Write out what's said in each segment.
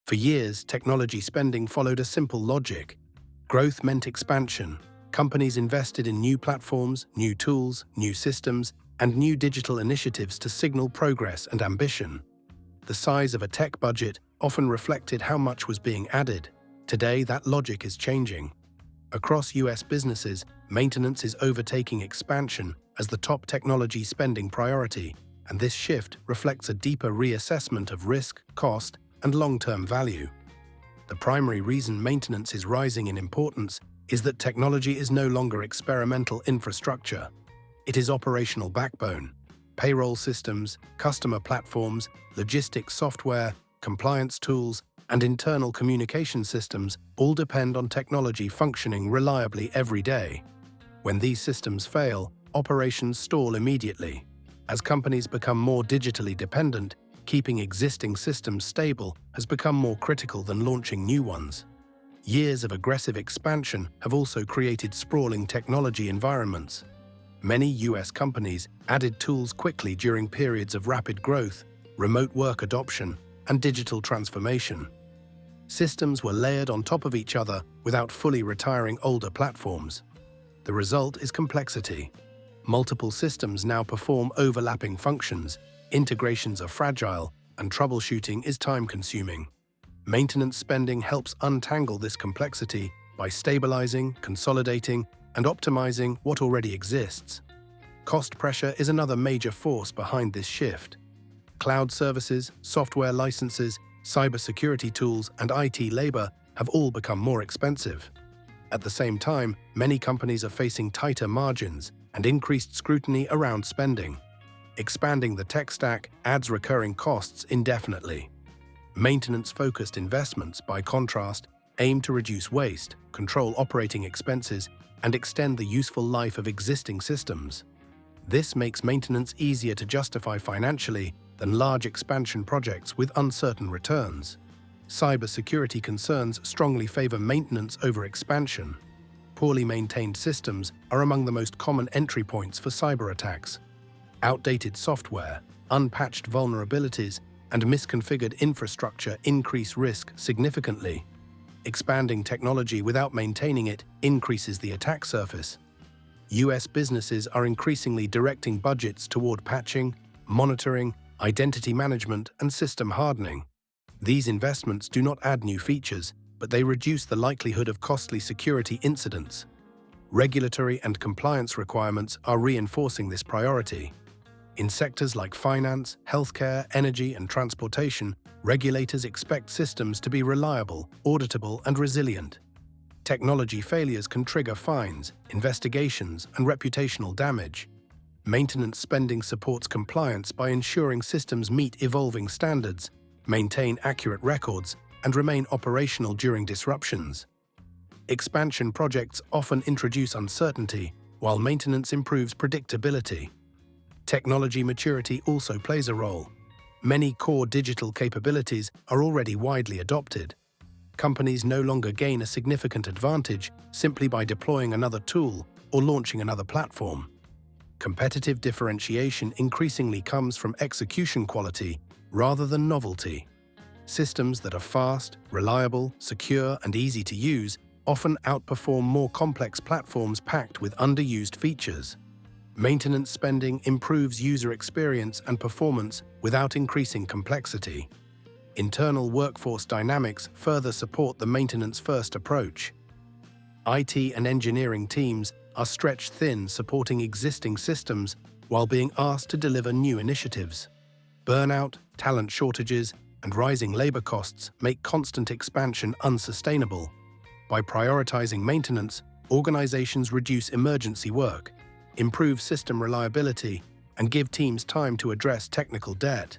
For years, technology spending followed a simple logic. Growth meant expansion. Companies invested in new platforms, new tools, new systems, and new digital initiatives to signal progress and ambition. The size of a tech budget often reflected how much was being added. Today, that logic is changing. Across US businesses, maintenance is overtaking expansion as the top technology spending priority, and this shift reflects a deeper reassessment of risk, cost, and long-term value. The primary reason maintenance is rising in importance is that technology is no longer experimental infrastructure. It is operational backbone. Payroll systems, customer platforms, logistics software, compliance tools, and internal communication systems all depend on technology functioning reliably every day. When these systems fail, operations stall immediately. As companies become more digitally dependent, keeping existing systems stable has become more critical than launching new ones. Years of aggressive expansion have also created sprawling technology environments. Many US companies added tools quickly during periods of rapid growth, remote work adoption, and digital transformation. Systems were layered on top of each other without fully retiring older platforms. The result is complexity. Multiple systems now perform overlapping functions, integrations are fragile, and troubleshooting is time-consuming. Maintenance spending helps untangle this complexity by stabilizing, consolidating, and optimizing what already exists. Cost pressure is another major force behind this shift. Cloud services, software licenses, cybersecurity tools, and IT labor have all become more expensive. At the same time, many companies are facing tighter margins and increased scrutiny around spending. Expanding the tech stack adds recurring costs indefinitely. Maintenance-focused investments, by contrast, aim to reduce waste, control operating expenses, and extend the useful life of existing systems. This makes maintenance easier to justify financially than large expansion projects with uncertain returns. Cybersecurity concerns strongly favor maintenance over expansion. Poorly maintained systems are among the most common entry points for cyber attacks. Outdated software, unpatched vulnerabilities, and misconfigured infrastructure increase risk significantly. Expanding technology without maintaining it increases the attack surface. US businesses are increasingly directing budgets toward patching, monitoring, identity management, and system hardening. These investments do not add new features, but they reduce the likelihood of costly security incidents. Regulatory and compliance requirements are reinforcing this priority. In sectors like finance, healthcare, energy, and transportation, regulators expect systems to be reliable, auditable, and resilient. Technology failures can trigger fines, investigations, and reputational damage. Maintenance spending supports compliance by ensuring systems meet evolving standards, maintain accurate records, and remain operational during disruptions. Expansion projects often introduce uncertainty, while maintenance improves predictability. Technology maturity also plays a role. Many core digital capabilities are already widely adopted. Companies no longer gain a significant advantage simply by deploying another tool or launching another platform. Competitive differentiation increasingly comes from execution quality rather than novelty. Systems that are fast, reliable, secure, and easy to use often outperform more complex platforms packed with underused features. Maintenance spending improves user experience and performance without increasing complexity. Internal workforce dynamics further support the maintenance-first approach. IT and engineering teams are stretched thin supporting existing systems while being asked to deliver new initiatives. Burnout, talent shortages, and rising labor costs make constant expansion unsustainable. By prioritizing maintenance, organizations reduce emergency work, improve system reliability, and give teams time to address technical debt.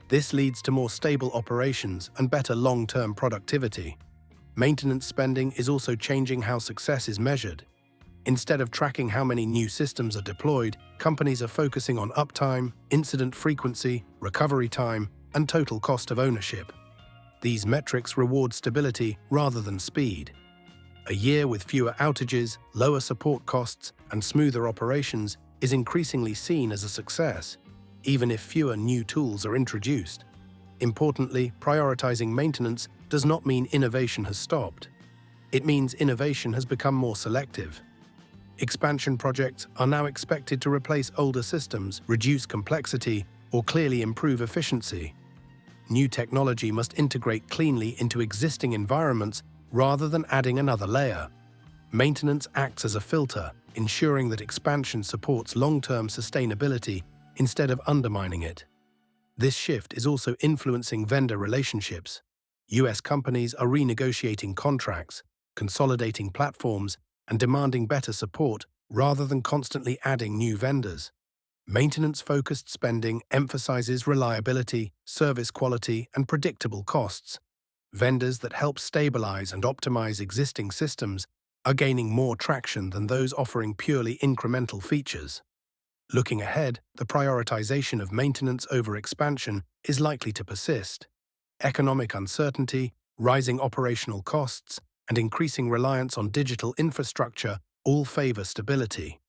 This leads to more stable operations and better long-term productivity. Maintenance spending is also changing how success is measured. Instead of tracking how many new systems are deployed, companies are focusing on uptime, incident frequency, recovery time, and total cost of ownership. These metrics reward stability rather than speed. A year with fewer outages, lower support costs, and smoother operations is increasingly seen as a success, even if fewer new tools are introduced. Importantly, prioritizing maintenance does not mean innovation has stopped. It means innovation has become more selective. Expansion projects are now expected to replace older systems, reduce complexity, or clearly improve efficiency. New technology must integrate cleanly into existing environments rather than adding another layer. Maintenance acts as a filter, ensuring that expansion supports long-term sustainability instead of undermining it. This shift is also influencing vendor relationships. US companies are renegotiating contracts, consolidating platforms, and demanding better support rather than constantly adding new vendors. Maintenance-focused spending emphasizes reliability, service quality, and predictable costs. Vendors that help stabilize and optimize existing systems are gaining more traction than those offering purely incremental features. Looking ahead, the prioritization of maintenance over expansion is likely to persist. Economic uncertainty, rising operational costs, and increasing reliance on digital infrastructure all favor stability.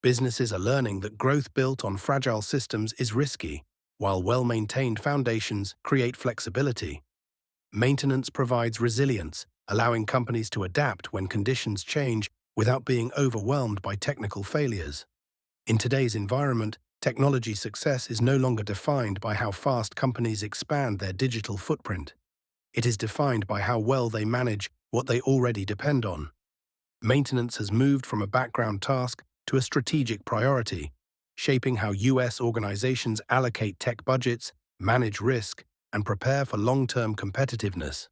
Businesses are learning that growth built on fragile systems is risky, while well-maintained foundations create flexibility. Maintenance provides resilience, allowing companies to adapt when conditions change without being overwhelmed by technical failures. In today's environment, technology success is no longer defined by how fast companies expand their digital footprint. It is defined by how well they manage what they already depend on. Maintenance has moved from a background task to a strategic priority, shaping how US organizations allocate tech budgets, manage risk, and prepare for long-term competitiveness.